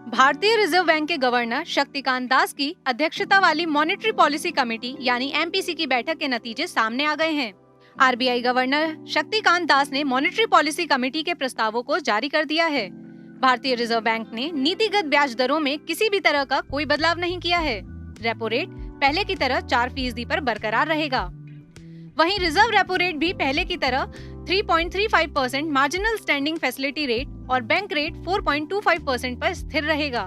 भारतीय reserve bank के governor Shaktikanta Das की अध्यक्षता वाली मॉनेटरी पॉलिसी कमेटी यानी एमपीसी की बैठक के नतीजे सामने आ गए हैं। आरबीआई गवर्नर शक्तिकांत दास ने मॉनेटरी पॉलिसी कमेटी के प्रस्तावों को जारी कर दिया है। भारतीय रिजर्व बैंक ने नीतिगत ब्याज दरों में किसी भी तरह का कोई बदलाव नहीं किया है। रेपो रेट पहले की तरह 4% पर बरकरार रहेगा। वहीं रिजर्व रेपो रेट भी पहले की तरह 3.35% मार्जिनल स्टैंडिंग फैसिलिटी रेट और बैंक रेट 4.25% पर स्थिर रहेगा।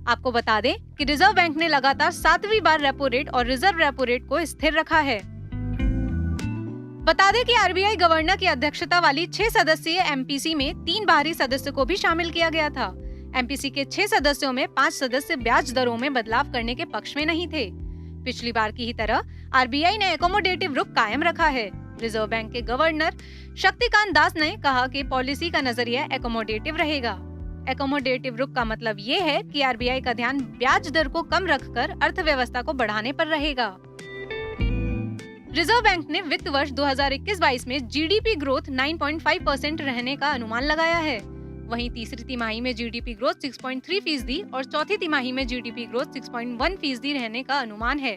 आपको बता दें कि रिजर्व बैंक ने लगातार 7वीं बार रेपो रेट और रिजर्व रेपो रेट को स्थिर रखा है। बता दें कि आरबीआई गवर्नर की अध्यक्षता वाली 6 सदस्यीय एमपीसी में 3 बाहरी सदस्यों को भी शामिल किया गया था। एमपीसी के 6 सदस्यों में 5 सदस्य ब्याज दरों में बदलाव करने के पक्ष में नहीं थे। पिछली बार की ही तरह आरबीआई ने एकोमोडेटिव रुख कायम रखा है। रिजर्व बैंक के गवर्नर शक्तिकांत दास ने कहा कि पॉलिसी का नजरिया एकोमोडेटिव रहेगा। एकोमोडेटिव रुख का मतलब ये है कि आरबीआई का ध्यान ब्याज दर को कम रखकर अर्थव्यवस्था को बढ़ाने पर रहेगा। रिजर्व बैंक ने वित्त वर्ष 2021-22 में जीडीपी ग्रोथ 9.5% रहने का अनुमान लगाया है। वहीं तीसरी तिमाही में जीडीपी ग्रोथ 6.3% और चौथी तिमाही में जीडीपी ग्रोथ 6.1% रहने का अनुमान है।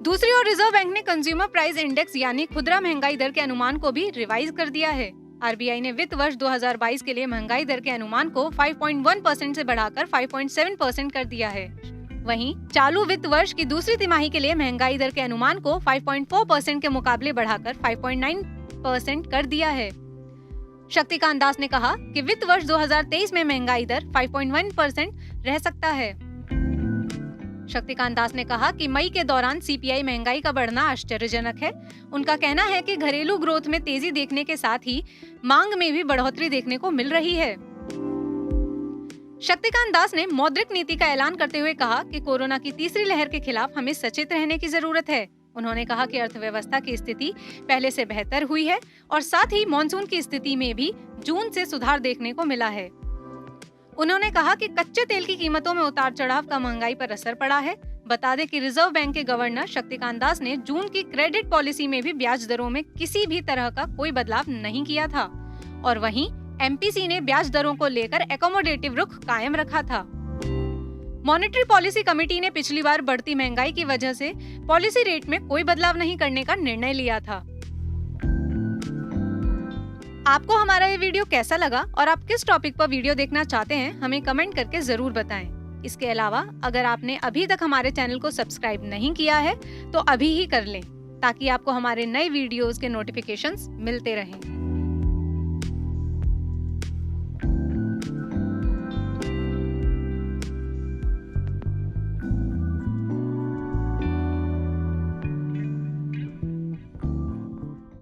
दूसरी ओर रिजर्व बैंक ने कंज्यूमर प्राइस इंडेक्स यानी खुदरा महंगाई दर के अनुमान को भी रिवाइज कर दिया है। आरबीआई ने वित्त वर्ष 2022 के लिए महंगाई दर के अनुमान को 5.1% से बढ़ाकर 5.7% कर दिया है। वहीं चालू वित्त वर्ष की दूसरी तिमाही के लिए महंगाई दर के अनुमान को 5.4% के मुकाबले बढ़ाकर 5.9% कर दिया है। शक्तिकांत दास ने कहा कि वित्त वर्ष 2023 में महंगाई दर 5.1% रह सकता है। शक्तिकांत दास ने कहा कि मई के दौरान सीपीआई महंगाई का बढ़ना आश्चर्यजनक है। उनका कहना है कि घरेलू ग्रोथ में तेजी देखने के साथ ही मांग में भी बढ़ोतरी देखने को मिल रही है। शक्तिकांत दास ने मौद्रिक नीति का ऐलान करते हुए कहा कि कोरोना की तीसरी लहर के खिलाफ हमें सचेत रहने की जरूरत है। उन्होंने कहा कि अर्थव्यवस्था की स्थिति पहले से बेहतर हुई है और साथ ही मॉनसून की स्थिति में भी जून से सुधार देखने को मिला है। उन्होंने कहा कि कच्चे तेल की कीमतों में उतार चढ़ाव का महंगाई पर असर पड़ा है। बता दें कि रिजर्व बैंक के गवर्नर शक्तिकांत दास ने जून की क्रेडिट पॉलिसी में भी ब्याज दरों में किसी भी तरह का कोई बदलाव नहीं किया था और वहीं एमपीसी ने ब्याज दरों को लेकर एकोमोडेटिव रुख कायम रखा था। मॉनेटरी पॉलिसी कमेटी ने पिछली बार बढ़ती महंगाई की वजह से पॉलिसी रेट में कोई बदलाव नहीं करने का निर्णय लिया था। आपको हमारा ये वीडियो कैसा लगा और आप किस टॉपिक पर वीडियो देखना चाहते हैं, हमें कमेंट करके जरूर बताएं। इसके अलावा अगर आपने अभी तक हमारे चैनल को सब्सक्राइब नहीं किया है तो अभी ही कर लें ताकि आपको हमारे नए वीडियोस के नोटिफिकेशंस मिलते रहें।